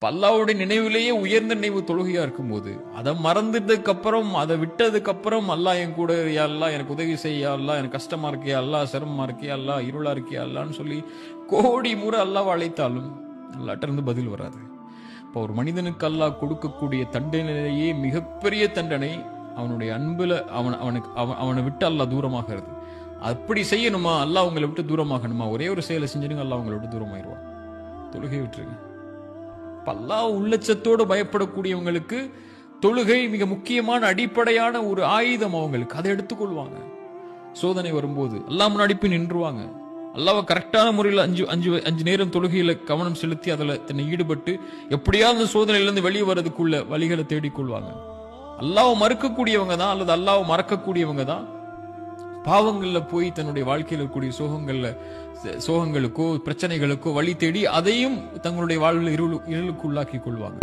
அல்லாஹ்வுடைய நினைவிலேயே உயர்ந்த நினைவு தொழுகையா இருக்கும்போது அதை மறந்துட்டதுக்கு அப்புறம் அதை விட்டதுக்கு அப்புறம் அல்லாஹ் என் கூட யா அல்லாஹ் எனக்கு உதவி செய்ய அல்லாஹ் எனக்கு கஷ்டமா இருக்கே அல்லாஹ் சிரமமா இருக்கே அல்லாஹ் இருளா இருக்கே அல்லான்னு சொல்லி கோடி முறை அல்லாஹ் அழைத்தாலும் அல்லாஹ்ட்ட இருந்து பதில் வராது. இப்போ ஒரு மனிதனுக்கு அல்லாஹ் கொடுக்கக்கூடிய தண்டனையிலேயே மிகப்பெரிய தண்டனை அவனுடைய அன்புல அவனை விட்டு அல்லாஹ் தூரமாகிறது. அப்படி செய்யணுமா, அல்லாஹ் உங்களை விட்டு தூரமாகணுமா, ஒரே ஒரு செயலை செஞ்சுருங்க, அல்லாஹ் உங்களை விட்டு தூரமாயிருவான். தொழுகை விட்டுருங்க. அல்லாஹ் உள்ளச்சத்தோடு பயப்படக்கூடியவங்களுக்கு தொழுகை மிக முக்கியமான அடிப்படையான ஒரு ஆயுதம். அவங்களுக்கு அதை எடுத்துக்கொள்வாங்க. சோதனை வரும்போது அல்லாஹ் முன்னாடி போய் நின்றுவாங்க. அல்லாஹ்வை கரெக்டான முறையில் அஞ்சு நேரம் தொழுகையில கவனம் செலுத்தி அதில் தன்னை ஈடுபட்டு எப்படியாவது சோதனையிலிருந்து வெளியே வர்றதுக்குள்ள வழிகளை தேடிக்கொள்வாங்க. அல்லாஹ்வை மறுக்கக்கூடியவங்க தான் அல்லது அல்லாஹ்வை மறக்கக்கூடியவங்க தான் பாவங்கள்ல போய் தன்னுடைய வாழ்க்கையில் இருக்கக்கூடிய சோகங்களுக்கோ பிரச்சனைகளுக்கோ வழி தேடி அதையும் தங்களுடைய வாழ்வில் இருளுக்கு உள்ளாக்கி கொள்வாங்க.